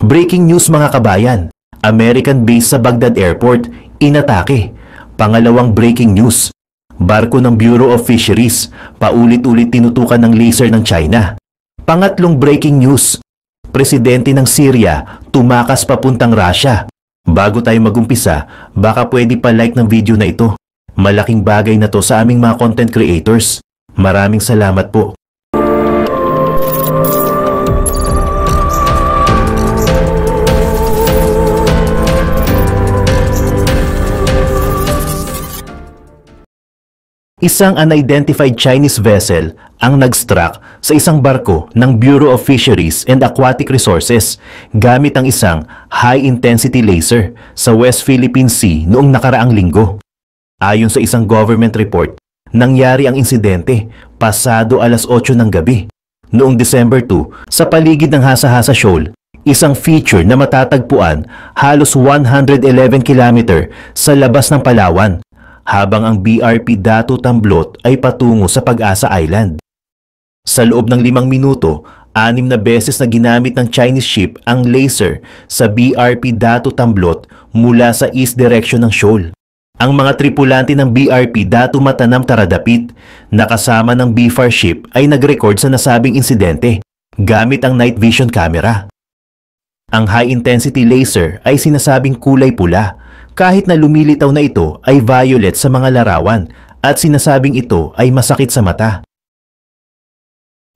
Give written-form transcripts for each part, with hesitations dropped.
Breaking news mga kabayan, American base sa Baghdad Airport, inatake. Pangalawang breaking news, barko ng Bureau of Fisheries, paulit-ulit tinutukan ng laser ng China. Pangatlong breaking news, presidente ng Syria, tumakas papuntang Russia. Bago tayo magumpisa, baka pwede pa like ng video na ito. Malaking bagay na to sa aming mga content creators. Maraming salamat po. Isang unidentified Chinese vessel ang nag-struck sa isang barko ng Bureau of Fisheries and Aquatic Resources gamit ang isang high-intensity laser sa West Philippine Sea noong nakaraang linggo. Ayon sa isang government report, nangyari ang insidente pasado alas 8 ng gabi noong December 2 sa paligid ng Hasa-Hasa Shoal, isang feature na matatagpuan halos 111 km sa labas ng Palawan, habang ang BRP Datu Tamblot ay patungo sa Pag-asa Island. Sa loob ng 5 minuto, 6 na beses na ginamit ng Chinese ship ang laser sa BRP Datu Tamblot mula sa east direction ng shoal. Ang mga tripulante ng BRP Datu Matanam Taradapit na kasama ng BFAR ship ay nag-record sa nasabing insidente gamit ang night vision camera. Ang high-intensity laser ay sinasabing kulay pula, kahit na lumilitaw na ito ay violet sa mga larawan at sinasabing ito ay masakit sa mata.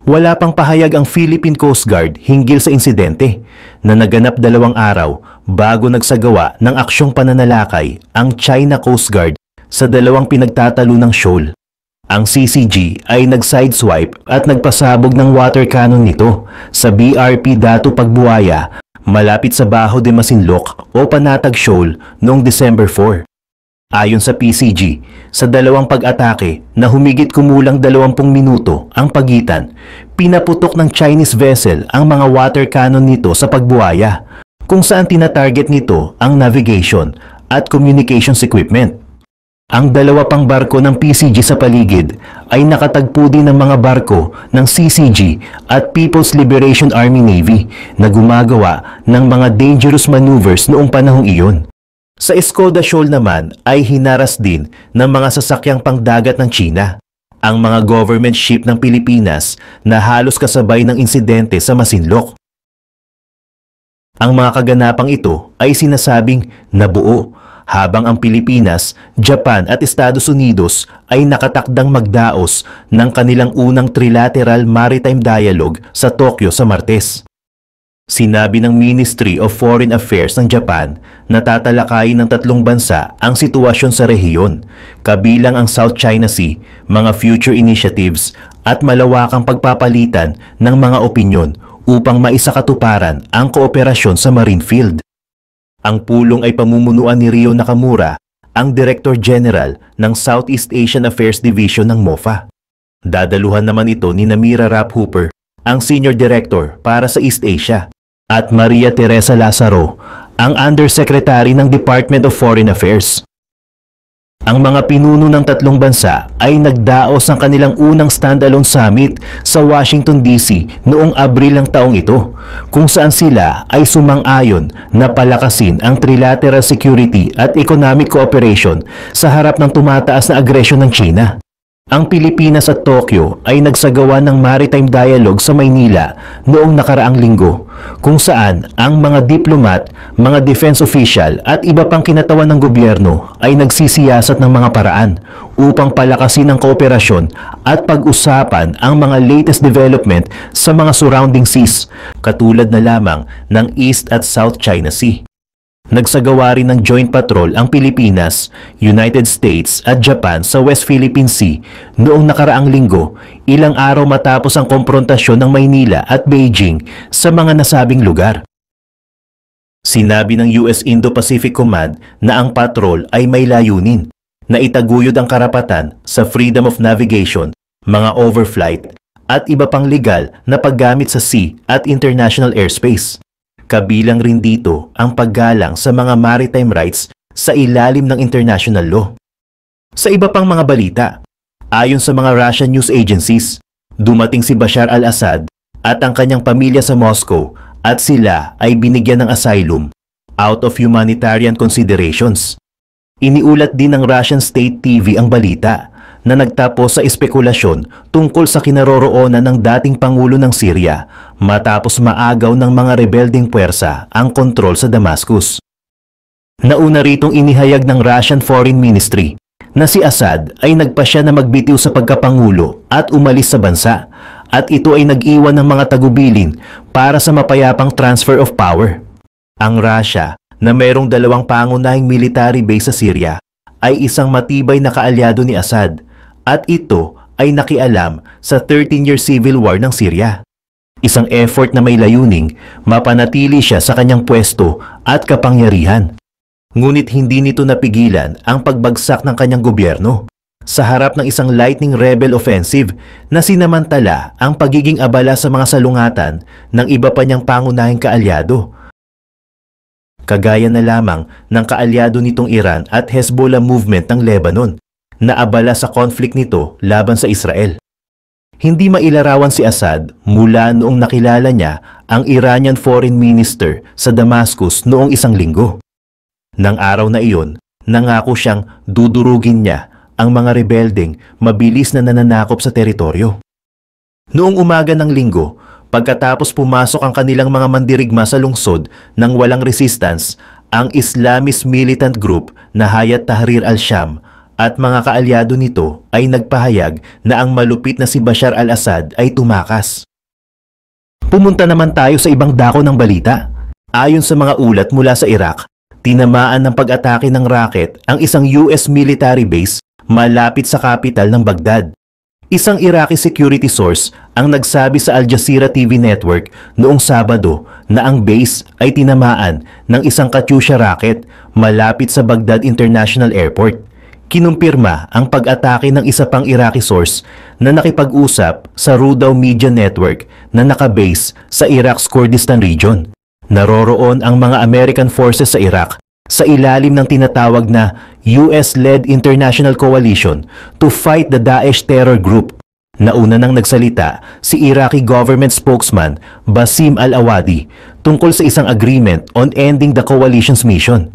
Wala pang pahayag ang Philippine Coast Guard hinggil sa insidente na naganap 2 araw bago nagsagawa ng aksyong pananalakay ang China Coast Guard sa 2 pinagtatalunang shoal. Ang CCG ay nag-sideswipe at nagpasabog ng water cannon nito sa BRP Datu Pagbuaya malapit sa Baho de Masinloc o Panatag Shoal noong December 4. Ayon sa PCG, sa 2 pag-atake na humigit kumulang 20 minuto ang pagitan, pinaputok ng Chinese vessel ang mga water cannon nito sa Pagbuaya, kung saan tinatarget nito ang navigation at communications equipment. Ang 2 pang barko ng PCG sa paligid ay nakatagpo din ng mga barko ng CCG at People's Liberation Army Navy na gumagawa ng mga dangerous maneuvers noong panahong iyon. Sa Escoda Shoal naman ay hinaras din ng mga sasakyang pangdagat ng China ang mga government ship ng Pilipinas na halos kasabay ng insidente sa Masinloc. Ang mga kaganapang ito ay sinasabing nabuo, habang ang Pilipinas, Japan at Estados Unidos ay nakatakdang magdaos ng kanilang unang trilateral maritime dialogue sa Tokyo sa Martes. Sinabi ng Ministry of Foreign Affairs ng Japan na tatalakayin ng 3 bansa ang sitwasyon sa rehiyon, kabilang ang South China Sea, mga future initiatives at malawakang pagpapalitan ng mga opinyon upang maisakatuparan ang kooperasyon sa marine field. Ang pulong ay pamumunuan ni Rio Nakamura, ang Director General ng Southeast Asian Affairs Division ng MOFA. Dadaluhan naman ito ni Namira Rapp Hooper, ang Senior Director para sa East Asia, at Maria Teresa Lazaro, ang Undersecretary ng Department of Foreign Affairs. Ang mga pinuno ng 3 bansa ay nagdaos ng kanilang unang standalone summit sa Washington DC noong Abril ng taong ito, kung saan sila ay sumang-ayon na palakasin ang trilateral security at economic cooperation sa harap ng tumataas na agresyon ng China. Ang Pilipinas at Tokyo ay nagsagawa ng maritime dialogue sa Maynila noong nakaraang linggo, kung saan ang mga diplomat, mga defense official at iba pang kinatawan ng gobyerno ay nagsisiyasat ng mga paraan upang palakasin ang kooperasyon at pag-usapan ang mga latest development sa mga surrounding seas, katulad na lamang ng East at South China Sea. Nagsagawa rin ng joint patrol ang Pilipinas, United States at Japan sa West Philippine Sea noong nakaraang linggo, ilang araw matapos ang komprontasyon ng Maynila at Beijing sa mga nasabing lugar. Sinabi ng US Indo-Pacific Command na ang patrol ay may layunin na itaguyod ang karapatan sa freedom of navigation, mga overflight at iba pang legal na paggamit sa sea at international airspace. Kabilang rin dito ang paggalang sa mga maritime rights sa ilalim ng international law. Sa iba pang mga balita, ayon sa mga Russian news agencies, dumating si Bashar al-Assad at ang kanyang pamilya sa Moscow at sila ay binigyan ng asylum out of humanitarian considerations. Iniulat din ng Russian State TV ang balita na nagtapos sa espekulasyon tungkol sa kinaroroonan ng dating Pangulo ng Syria matapos maagaw ng mga rebelding puwersa ang kontrol sa Damascus. Nauna ritong inihayag ng Russian Foreign Ministry na si Assad ay nagpasya na magbitiw sa pagkapangulo at umalis sa bansa, at ito ay nag-iwan ng mga tagubilin para sa mapayapang transfer of power. Ang Russia, na mayroong 2 pangunahing military base sa Syria, ay isang matibay na kaalyado ni Assad, at ito ay nakialam sa 13-year civil war ng Syria. Isang effort na may layuning mapanatili siya sa kanyang pwesto at kapangyarihan. Ngunit hindi nito napigilan ang pagbagsak ng kanyang gobyerno sa harap ng isang lightning rebel offensive na sinamantala ang pagiging abala sa mga salungatan ng iba pa niyang pangunahing kaalyado. Kagaya na lamang ng kaalyado nitong Iran at Hezbollah movement ng Lebanon na abala sa conflict nito laban sa Israel. Hindi mailarawan si Assad mula noong nakilala niya ang Iranian Foreign Minister sa Damascus noong 1 linggo. Nang araw na iyon, nangako siyang dudurugin niya ang mga rebeldeng mabilis na nananakop sa teritoryo. Noong umaga ng linggo, pagkatapos pumasok ang kanilang mga mandirigma sa lungsod ng walang resistance, ang Islamist militant group na Hayat Tahrir al-Sham at mga kaalyado nito ay nagpahayag na ang malupit na si Bashar al-Assad ay tumakas. Pumunta naman tayo sa ibang dako ng balita. Ayon sa mga ulat mula sa Iraq, tinamaan ng pag-atake ng rocket ang isang US military base malapit sa kapital ng Baghdad. Isang Iraqi security source ang nagsabi sa Al Jazeera TV network noong Sabado na ang base ay tinamaan ng isang Katyusha rocket malapit sa Baghdad International Airport. Kinumpirma ang pag-atake ng isa pang Iraqi source na nakipag-usap sa Rudaw Media Network na nakabase sa Iraq's Kurdistan region. Naroroon ang mga American forces sa Iraq sa ilalim ng tinatawag na US-led International Coalition to fight the Daesh terror group. Nauna nang nagsalita si Iraqi government spokesman Basim al-Awadi tungkol sa isang agreement on ending the coalition's mission.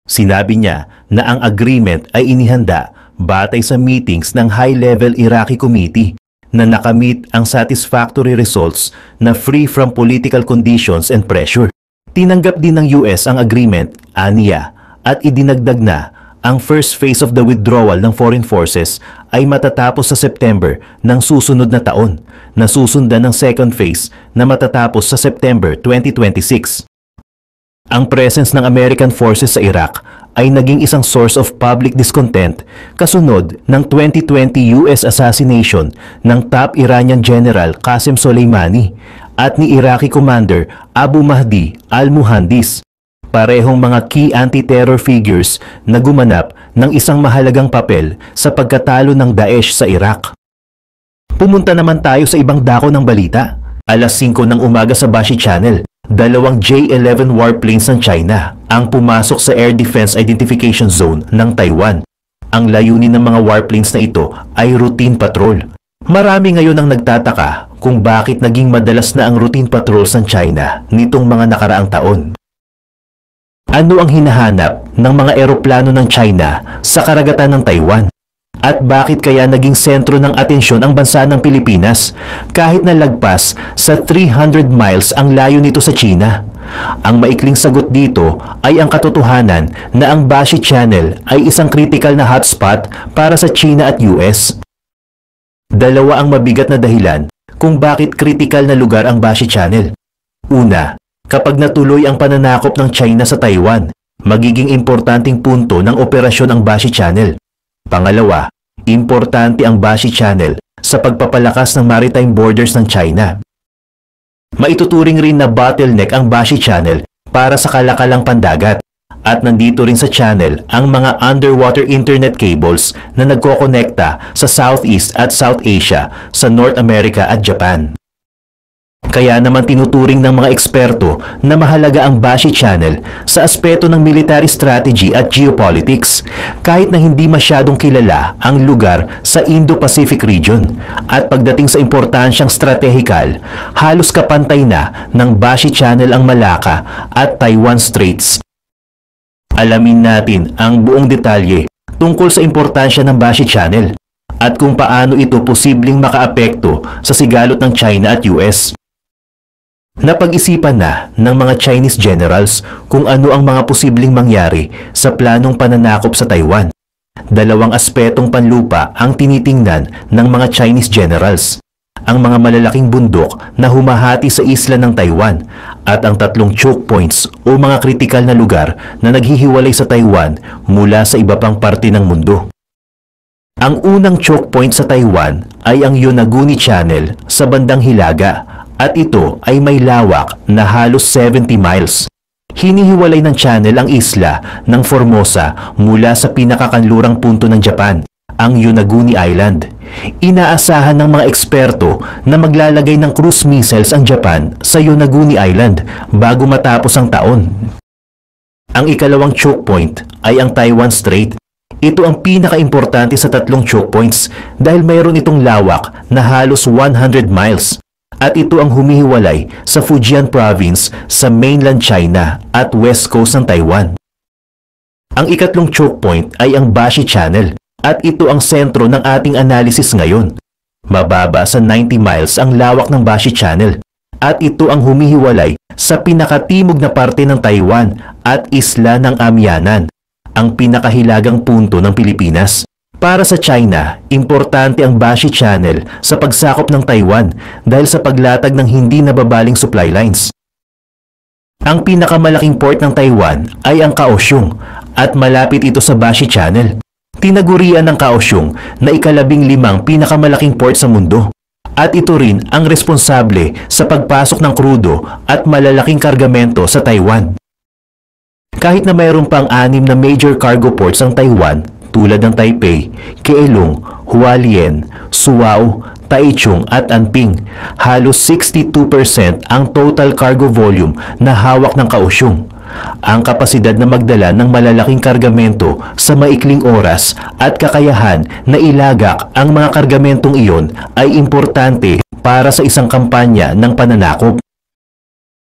Sinabi niya na ang agreement ay inihanda batay sa meetings ng high-level Iraqi committee na nakamit ang satisfactory results na free from political conditions and pressure. Tinanggap din ng US ang agreement, aniya, at idinagdag na ang first phase of the withdrawal ng foreign forces ay matatapos sa September ng susunod na taon, na susundan ng second phase na matatapos sa September 2026. Ang presence ng American forces sa Iraq ay naging isang source of public discontent kasunod ng 2020 US assassination ng top Iranian General Qasem Soleimani at ni Iraqi Commander Abu Mahdi al-Muhandis, parehong mga key anti-terror figures na gumanap ng isang mahalagang papel sa pagkatalo ng Daesh sa Iraq. Pumunta naman tayo sa ibang dako ng balita. Alas 5 ng umaga sa Bashi Channel, 2 J-11 warplanes ng China ang pumasok sa Air Defense Identification Zone ng Taiwan. Ang layunin ng mga warplanes na ito ay routine patrol. Marami ngayon ang nagtataka kung bakit naging madalas na ang routine patrols ng China nitong mga nakaraang taon. Ano ang hinahanap ng mga eroplano ng China sa karagatan ng Taiwan? At bakit kaya naging sentro ng atensyon ang bansa ng Pilipinas kahit na lagpas sa 300 miles ang layo nito sa China? Ang maikling sagot dito ay ang katotohanan na ang Bashi Channel ay isang critical na hotspot para sa China at US. Dalawa ang mabigat na dahilan kung bakit critical na lugar ang Bashi Channel. Una, kapag natuloy ang pananakop ng China sa Taiwan, magiging importanteng punto ng operasyon ang Bashi Channel. Pangalawa, importante ang Bashi Channel sa pagpapalakas ng maritime borders ng China. Maituturing rin na bottleneck ang Bashi Channel para sa kalakalang pandagat, at nandito rin sa channel ang mga underwater internet cables na nagkokonekta sa Southeast at South Asia sa North America at Japan. Kaya naman tinuturing ng mga eksperto na mahalaga ang Bashi Channel sa aspeto ng military strategy at geopolitics, kahit na hindi masyadong kilala ang lugar sa Indo-Pacific region. At pagdating sa importansyang stratehikal, halos kapantay na ng Bashi Channel ang Malacca at Taiwan Straits. Alamin natin ang buong detalye tungkol sa importansya ng Bashi Channel at kung paano ito posibleng makaapekto sa sigalot ng China at US. Napag-isipan na ng mga Chinese generals kung ano ang mga posibleng mangyari sa planong pananakop sa Taiwan. Dalawang aspetong panlupa ang tinitingnan ng mga Chinese generals: ang mga malalaking bundok na humahati sa isla ng Taiwan at ang tatlong choke points o mga kritikal na lugar na naghihiwalay sa Taiwan mula sa iba pang parte ng mundo. Ang unang choke point sa Taiwan ay ang Yonaguni Channel sa bandang hilaga, at ito ay may lawak na halos 70 miles. Hinihiwalay ng channel ang isla ng Formosa mula sa pinakakanlurang punto ng Japan, ang Yonaguni Island. Inaasahan ng mga eksperto na maglalagay ng cruise missiles ang Japan sa Yonaguni Island bago matapos ang taon. Ang ikalawang choke point ay ang Taiwan Strait. Ito ang pinakaimportante sa tatlong choke points dahil mayroon itong lawak na halos 100 miles. At ito ang humihiwalay sa Fujian Province sa mainland China at west coast ng Taiwan. Ang ikatlong choke point ay ang Bashi Channel at ito ang sentro ng ating analysis ngayon. Mababa sa 90 miles ang lawak ng Bashi Channel at ito ang humihiwalay sa pinakatimog na parte ng Taiwan at isla ng Amianan, ang pinakahilagang punto ng Pilipinas. Para sa China, importante ang Bashi Channel sa pagsakop ng Taiwan dahil sa paglatag ng hindi nababaling supply lines. Ang pinakamalaking port ng Taiwan ay ang Kaohsiung at malapit ito sa Bashi Channel. Tinagurian ng Kaohsiung na ika-15 pinakamalaking port sa mundo. At ito rin ang responsable sa pagpasok ng krudo at malalaking kargamento sa Taiwan. Kahit na mayroon pang 6 na major cargo ports ang Taiwan, tulad ng Taipei, Keelung, Hualien, Suwao, Taichung at Anping, halos 62% ang total cargo volume na hawak ng Kaohsiung. Ang kapasidad na magdala ng malalaking kargamento sa maikling oras at kakayahan na ilagak ang mga kargamentong iyon ay importante para sa isang kampanya ng pananakop.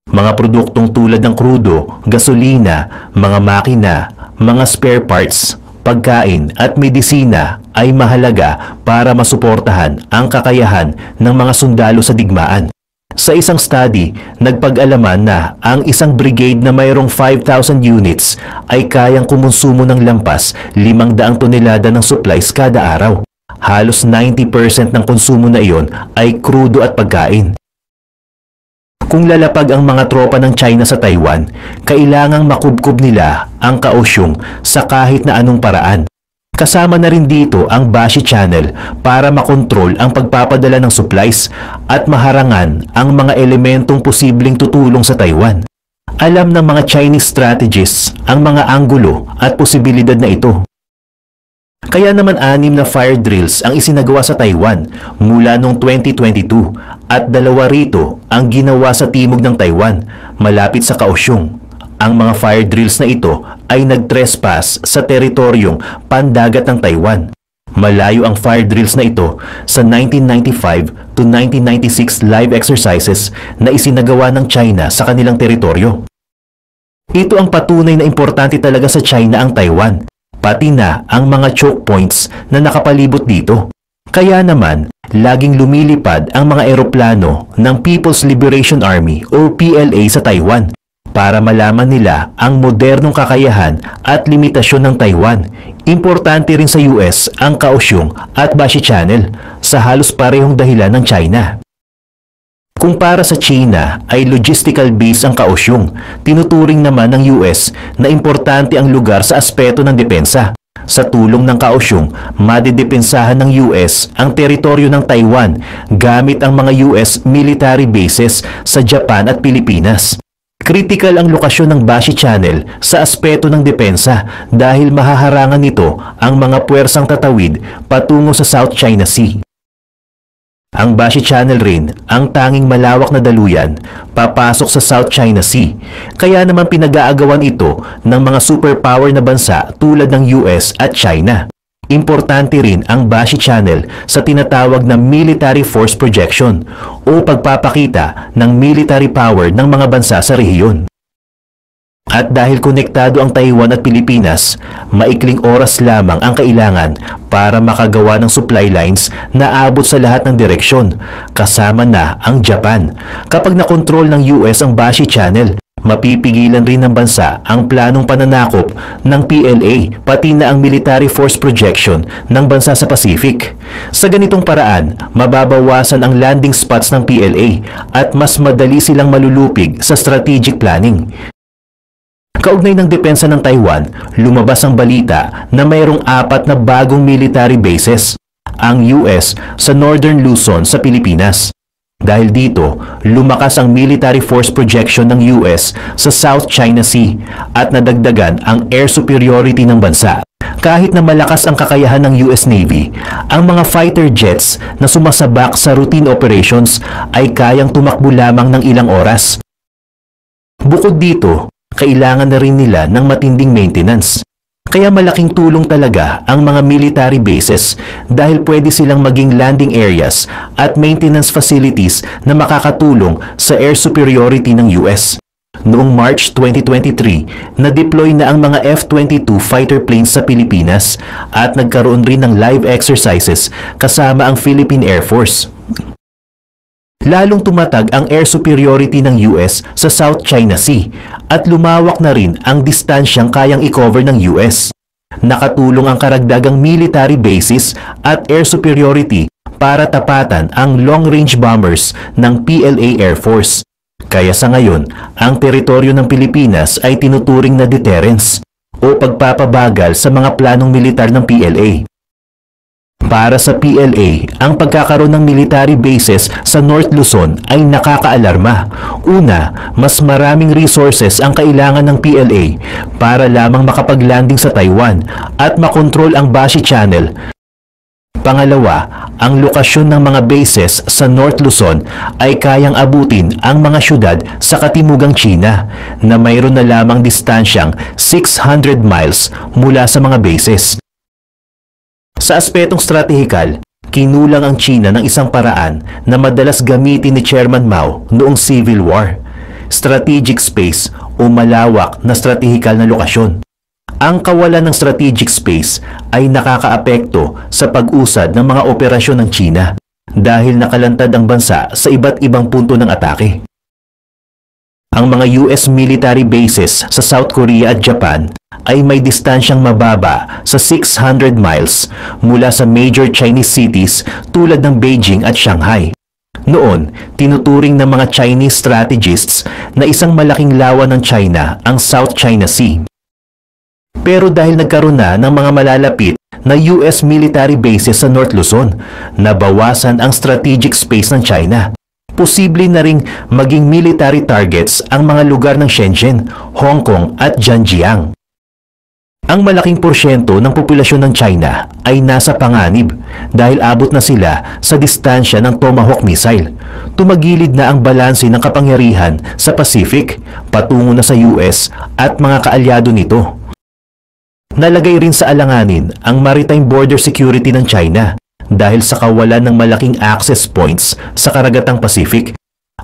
Mga produktong tulad ng krudo, gasolina, mga makina, mga spare parts, pagkain at medisina ay mahalaga para masuportahan ang kakayahan ng mga sundalo sa digmaan. Sa isang study, nagpag-alaman na ang isang brigade na mayroong 5,000 units ay kayang kumonsumo ng lampas 500 tonelada ng supplies kada araw. Halos 90% ng konsumo na iyon ay krudo at pagkain. Kung lalapag ang mga tropa ng China sa Taiwan, kailangang makubkob nila ang Kaohsiung sa kahit na anong paraan. Kasama na rin dito ang Bashi Channel para makontrol ang pagpapadala ng supplies at maharangan ang mga elementong posibleng tutulong sa Taiwan. Alam ng mga Chinese strategists ang mga anggulo at posibilidad na ito. Kaya naman 6 na fire drills ang isinagawa sa Taiwan mula noong 2022 at 2 rito ang ginawa sa timog ng Taiwan, malapit sa Kaohsiung. Ang mga fire drills na ito ay nag-trespass sa teritoryong pandagat ng Taiwan. Malayo ang fire drills na ito sa 1995 to 1996 live exercises na isinagawa ng China sa kanilang teritoryo. Ito ang patunay na importante talaga sa China ang Taiwan, pati na ang mga choke points na nakapalibot dito. Kaya naman, laging lumilipad ang mga eroplano ng People's Liberation Army o PLA sa Taiwan para malaman nila ang modernong kakayahan at limitasyon ng Taiwan. Importante rin sa US ang Kaohsiung at Bashi Channel sa halos parehong dahilan ng China. Kung para sa China ay logistical base ang Kaohsiung, tinuturing naman ng US na importante ang lugar sa aspeto ng depensa. Sa tulong ng Kaohsiung, madidepensahan ng US ang teritoryo ng Taiwan gamit ang mga US military bases sa Japan at Pilipinas. Critical ang lokasyon ng Bashi Channel sa aspeto ng depensa dahil mahaharangan nito ang mga puwersang tatawid patungo sa South China Sea. Ang Bashi Channel rin ang tanging malawak na daluyan papasok sa South China Sea. Kaya naman pinag-aagawan ito ng mga superpower na bansa tulad ng US at China. Importante rin ang Bashi Channel sa tinatawag na military force projection o pagpapakita ng military power ng mga bansa sa rehiyon. At dahil konektado ang Taiwan at Pilipinas, maikling oras lamang ang kailangan para makagawa ng supply lines na abot sa lahat ng direksyon, kasama na ang Japan. Kapag nakontrol ng US ang Bashi Channel, mapipigilan rin ng bansa ang planong pananakop ng PLA pati na ang military force projection ng bansa sa Pacific. Sa ganitong paraan, mababawasan ang landing spots ng PLA at mas madali silang malulupig sa strategic planning. Kaugnay ng depensa ng Taiwan, lumabas ang balita na mayroong 4 na bagong military bases ang US sa Northern Luzon sa Pilipinas. Dahil dito, lumakas ang military force projection ng US sa South China Sea at nadagdagan ang air superiority ng bansa. Kahit na malakas ang kakayahan ng US Navy, ang mga fighter jets na sumasabak sa routine operations ay kayang tumakbo lamang ng ilang oras. Bukod dito, kailangan na rin nila ng matinding maintenance. Kaya malaking tulong talaga ang mga military bases dahil pwede silang maging landing areas at maintenance facilities na makakatulong sa air superiority ng US. Noong March 2023, na-deploy na ang mga F-22 fighter planes sa Pilipinas at nagkaroon rin ng live exercises kasama ang Philippine Air Force. Lalong tumatag ang air superiority ng US sa South China Sea at lumawak na rin ang distansyang kayang i-cover ng US. Nakatulong ang karagdagang military bases at air superiority para tapatan ang long-range bombers ng PLA Air Force. Kaya sa ngayon, ang teritoryo ng Pilipinas ay tinuturing na deterrence o pagpapabagal sa mga planong militar ng PLA. Para sa PLA, ang pagkakaroon ng military bases sa North Luzon ay nakakaalarma. Una, mas maraming resources ang kailangan ng PLA para lamang makapag-landing sa Taiwan at makontrol ang Bashi Channel. Pangalawa, ang lokasyon ng mga bases sa North Luzon ay kayang abutin ang mga syudad sa katimugang China na mayroon na lamang distansyang 600 miles mula sa mga bases. Sa aspetong stratehikal, kinulang ang China ng isang paraan na madalas gamitin ni Chairman Mao noong Civil War, strategic space o malawak na stratehikal na lokasyon. Ang kawalan ng strategic space ay nakakaapekto sa pag-usad ng mga operasyon ng China dahil nakalantad ang bansa sa iba't ibang punto ng atake. Ang mga US military bases sa South Korea at Japan ay may distansyang mababa sa 600 miles mula sa major Chinese cities tulad ng Beijing at Shanghai. Noon, tinuturing ng mga Chinese strategists na isang malaking lawa ng China ang South China Sea. Pero dahil nagkaroon na ng mga malalapit na US military bases sa North Luzon, nabawasan ang strategic space ng China. Posible na ring maging military targets ang mga lugar ng Shenzhen, Hong Kong at Zhejiang. Ang malaking porsyento ng populasyon ng China ay nasa panganib dahil abot na sila sa distansya ng Tomahawk missile. Tumagilid na ang balanse ng kapangyarihan sa Pacific patungo na sa US at mga kaalyado nito. Nalagay rin sa alanganin ang maritime border security ng China dahil sa kawalan ng malaking access points sa karagatang Pacific.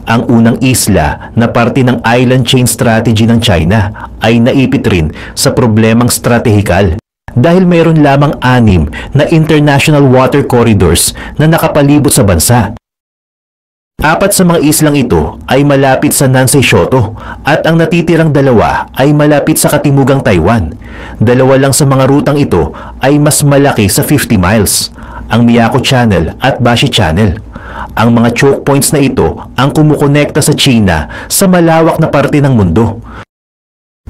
Ang unang isla na parte ng island chain strategy ng China ay naipit rin sa problemang stratehikal dahil mayroon lamang 6 na international water corridors na nakapalibot sa bansa. 4 sa mga islang ito ay malapit sa Nansei Shoto at ang natitirang 2 ay malapit sa katimugang Taiwan. 2 lang sa mga rutang ito ay mas malaki sa 50 miles, ang Miyako Channel at Bashi Channel. Ang mga choke points na ito ang kumukonekta sa China sa malawak na parte ng mundo.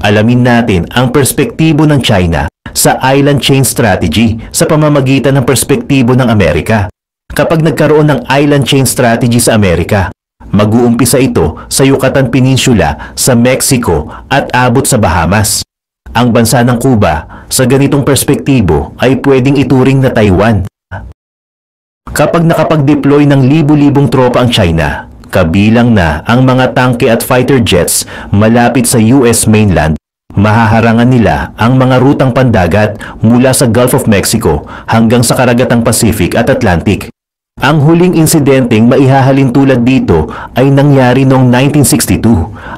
Alamin natin ang perspektibo ng China sa island chain strategy sa pamamagitan ng perspektibo ng Amerika. Kapag nagkaroon ng island chain strategy sa Amerika, mag-uumpisa ito sa Yucatan Peninsula sa Mexico at abot sa Bahamas. Ang bansa ng Cuba sa ganitong perspektibo ay pwedeng ituring na Taiwan. Kapag nakapag-deploy ng libu-libong tropa ang China, kabilang na ang mga tangke at fighter jets malapit sa US mainland, mahaharangan nila ang mga rutang pandagat mula sa Gulf of Mexico hanggang sa karagatang Pacific at Atlantic. Ang huling insidenteng maihahalin tulad dito ay nangyari noong 1962,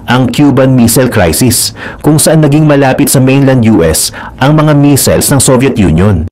ang Cuban Missile Crisis, kung saan naging malapit sa mainland US ang mga missiles ng Soviet Union.